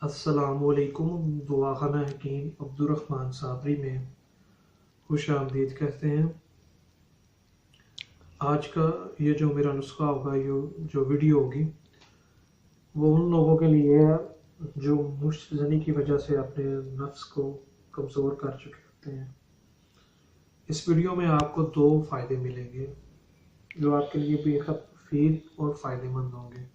अस्सलामुअलैकुम। दुआखाना हकीम अब्दुर्रहमान साबरी में खुश आमदीद कहते हैं। आज का ये जो मेरा नुस्खा होगा, ये जो वीडियो होगी, वो उन लोगों के लिए है जो मुश्त ज़नी की वजह से अपने नफ्स को कमज़ोर कर चुके होते हैं। इस वीडियो में आपको दो फ़ायदे मिलेंगे जो आपके लिए बेहद मुफीद और फ़ायदेमंद होंगे,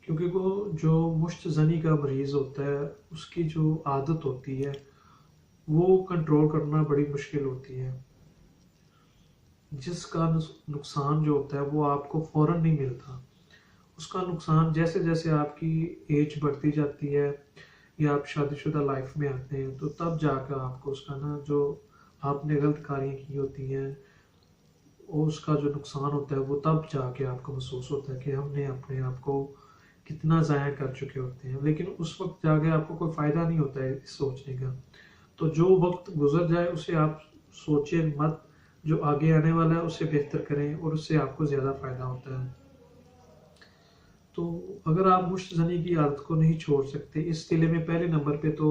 क्योंकि वो जो मुश्त ज़नी का मरीज़ होता है उसकी जो आदत होती है वो कंट्रोल करना बड़ी मुश्किल होती है, जिसका नुकसान जो होता है वो आपको फ़ौरन नहीं मिलता। उसका नुकसान जैसे जैसे आपकी एज बढ़ती जाती है या आप शादीशुदा लाइफ में आते हैं तो तब जाकर आपको उसका ना जो आपने गलत कारियाँ की होती हैं और उसका जो नुकसान होता है वो तब जाके आपको महसूस होता है कि हमने अपने आप को कितना ज़ाया कर चुके होते हैं। लेकिन उस वक्त जाके आपको कोई फ़ायदा नहीं होता है इस सोचने का। तो जो वक्त गुजर जाए उसे आप सोचें मत, जो आगे आने वाला है उससे बेहतर करें और उससे आपको ज़्यादा फ़ायदा होता है। तो अगर आप मुश्त ज़नी की आदत को नहीं छोड़ सकते, इस तिले में पहले नंबर पे तो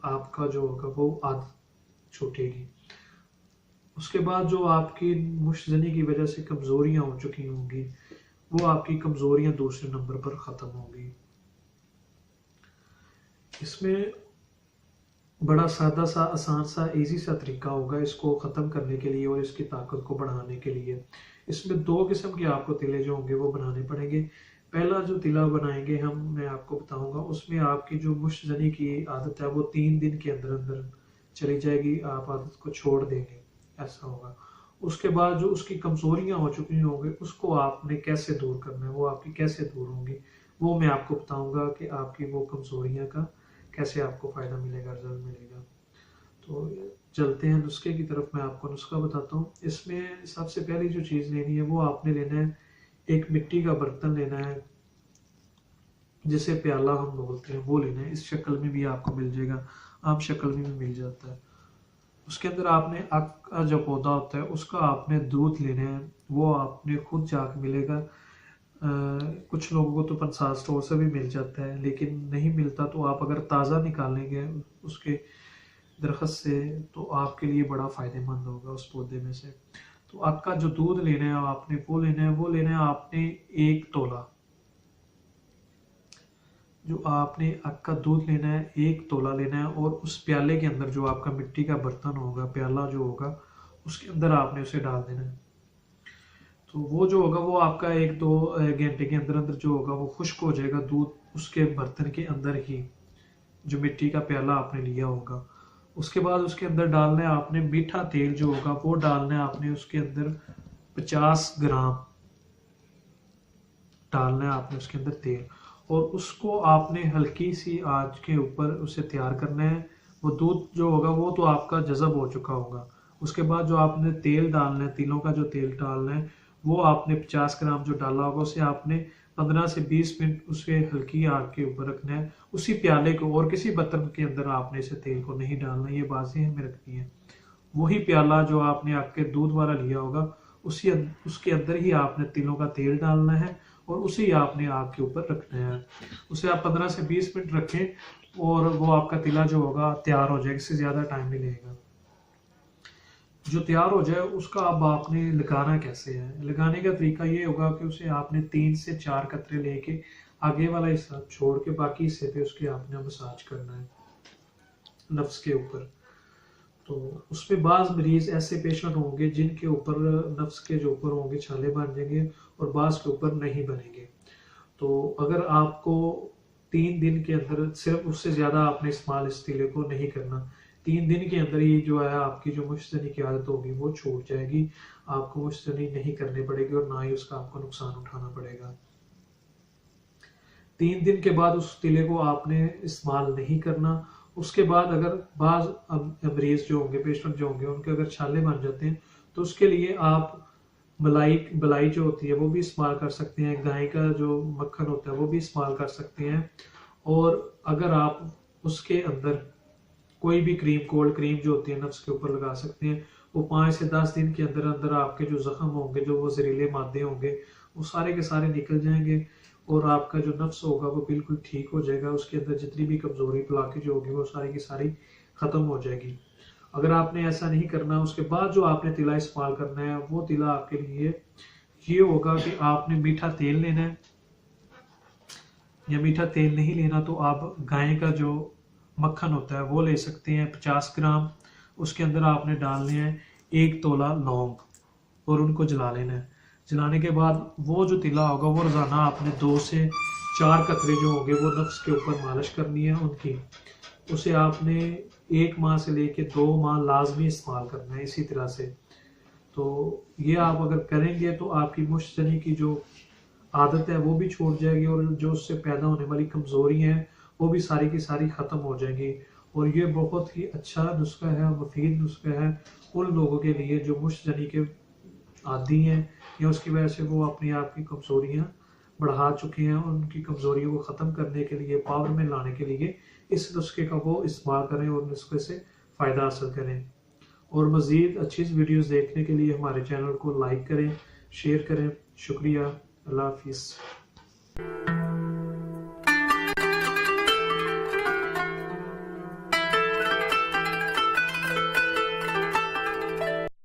आपका जो होगा वो आदत छूटेगी। उसके बाद जो आपकी मुश्त ज़नी की वजह से कमज़ोरियाँ हो चुकी होंगी, वो आपकी कमज़ोरियाँ दूसरे नंबर पर ख़त्म होंगी। इसमें बड़ा सादा सा, आसान सा, इजी सा तरीका होगा इसको ख़त्म करने के लिए और इसकी ताकत को बढ़ाने के लिए। इसमें दो किस्म के आपको तिले जो होंगे वो बनाने पड़ेंगे। पहला जो तिला बनाएंगे हम, मैं आपको बताऊंगा, उसमें आपकी जो मुश्त ज़नी की आदत है वो 3 दिन के अंदर अंदर चली जाएगी, आप आदत को छोड़ देंगे, ऐसा होगा। उसके बाद जो उसकी कमज़ोरियाँ हो चुकी होंगी उसको आपने कैसे दूर करना है, वो आपकी कैसे दूर होंगी, वो मैं आपको बताऊंगा कि आपकी वो कमज़ोरियाँ का कैसे आपको फ़ायदा मिलेगा, रिजल्ट मिलेगा। तो चलते हैं नुस्खे की तरफ। मैं आपको नुस्खा बताता हूँ। इसमें सबसे पहली जो चीज़ लेनी है वो आपने लेना है, एक मिट्टी का बर्तन लेना है जिसे प्याला हम बोलते हैं, वो लेना है। इस शक्ल में भी आपको मिल जाएगा, आम शक्ल में भी मिल जाता है। उसके अंदर आपने आक का जो पौधा होता है उसका आपने दूध लेना है, वो आपने खुद जाकर मिलेगा। कुछ लोगों को तो पंसार स्टोर से भी मिल जाता है, लेकिन नहीं मिलता तो आप अगर ताज़ा निकालेंगे उसके दरख्त से तो आपके लिए बड़ा फ़ायदेमंद होगा उस पौधे में से। तो आपका जो दूध लेना है आपने वो लेना है, वो लेना है आपने 1 तोला। जो आपने आपका दूध लेना है 1 तोला लेना है, और उस प्याले के अंदर जो आपका मिट्टी का बर्तन होगा, प्याला जो होगा, उसके अंदर आपने उसे डाल देना है। तो वो जो होगा वो आपका 1-2 घंटे के अंदर अंदर जो होगा वो खुश्क हो जाएगा दूध उसके बर्तन के अंदर ही, जो मिट्टी का प्याला आपने लिया होगा। उसके बाद उसके अंदर डालना है आपने मीठा तेल जो होगा, वो डालना है आपने उसके अंदर 50 ग्राम डालना है आपने उसके अंदर तेल, और उसको आपने हल्की सी आंच के ऊपर उसे तैयार करना है। वो दूध जो होगा वो तो आपका जज़ब हो चुका होगा। उसके बाद जो आपने तेल डालना है, तिलों का जो तेल डालना है, वो आपने 50 ग्राम जो डाला होगा उसे आपने 15 से 20 मिनट उसे हल्की आग के ऊपर रखना है, उसी प्याले को, और किसी बर्तन के अंदर आपने इसे तेल को नहीं डालना, ये बात ज़हन में रखनी है। वही प्याला जो आपने आपके दूध वाला लिया होगा उसी उसके अंदर ही आपने तिलों का तेल डालना है और उसे आपने आग के ऊपर रखना है। उसे आप 15 से 20 मिनट रखें और वो आपका तिला जो होगा तैयार हो जाएगा, इससे ज़्यादा टाइम नहीं लगेगा। जो तैयार हो जाए उसका अब आपने लगाना कैसे है। लगाने का तरीका ये होगा कि उसे आपने 3 से 4 कतरे लेके आगे वाला हिस्सा छोड़ के बाकी हिस्से पे उसके आपने मसाज करना है नफ्स के ऊपर। तो उसमें बाज़ मरीज़ ऐसे पेशेंट होंगे जिनके ऊपर नफ्स के जो ऊपर होंगे छाले बन जाएंगे और बाज़ के ऊपर नहीं बनेंगे। तो अगर आपको 3 दिन के अंदर, सिर्फ उससे ज़्यादा आपने इस्तेमाल इस तीले को नहीं करना, 3 दिन के अंदर ही जो है आपकी जो मुश्तनी की आदत होगी वो छूट जाएगी। आपको मुश्तनी नहीं करनी पड़ेगी और ना ही उसका आपको नुकसान उठाना पड़ेगा। 3 दिन के बाद उस तिले को आपने इस्तेमाल नहीं करना। उसके बाद अगर बाज मरीज जो होंगे, पेशेंट जो होंगे, उनके अगर छाले बन जाते हैं तो उसके लिए आप मलाई जो होती है वो भी इस्तेमाल कर सकते हैं, गाय का जो मक्खन होता है वो भी इस्तेमाल कर सकते हैं। और अगर आप उसके अंदर कोई भी क्रीम, कोल्ड क्रीम जो होती है नफ्स के ऊपर लगा सकते हैं। वो 5 से 10 दिन के अंदर अंदर आपके जो जख्म होंगे, जो वो जहरीले मादे होंगे, वो सारे के सारे निकल जाएंगे और आपका जो नफ्स होगा वो बिल्कुल ठीक हो जाएगा। उसके अंदर जितनी भी कमजोरी ब्लॉकेज होगी वो सारी की सारी खत्म हो जाएगी। अगर आपने ऐसा नहीं करना, उसके बाद जो आपने तिला इस्तेमाल करना है वो तिला आपके लिए ये होगा कि आपने मीठा तेल लेना है, या मीठा तेल नहीं लेना तो आप गाय का जो मक्खन होता है वो ले सकते हैं 50 ग्राम। उसके अंदर आपने डालने हैं 1 तोला लौंग और उनको जला लेना है। जलाने के बाद वो जो तिला होगा वो रोज़ाना आपने 2 से 4 कतरे जो होंगे वो नफ्स के ऊपर मालिश करनी है उनकी। उसे आपने 1 माह से लेके 2 माह लाजमी इस्तेमाल करना है इसी तरह से। तो ये आप अगर करेंगे तो आपकी मुश्तनी की जो आदत है वो भी छूट जाएगी और जो उससे पैदा होने वाली कमजोरी हैं वो भी सारी की सारी खत्म हो जाएंगी। और ये बहुत ही अच्छा नुस्खा है, मुफीद नुस्खा है उन लोगों के लिए जो मुश्तनी के आदी हैं या उसकी वजह से वो अपनी आप की कमजोरियां बढ़ा चुके हैं। उनकी कमजोरियों को ख़त्म करने के लिए, पावर में लाने के लिए इस नुस्खे का वो इस्तेमाल करें और नुस्खे से फ़ायदा हासिल करें। और मज़ीद अच्छी वीडियोस देखने के लिए हमारे चैनल को लाइक करें, शेयर करें। शुक्रिया। अल्लाह हाफिज़।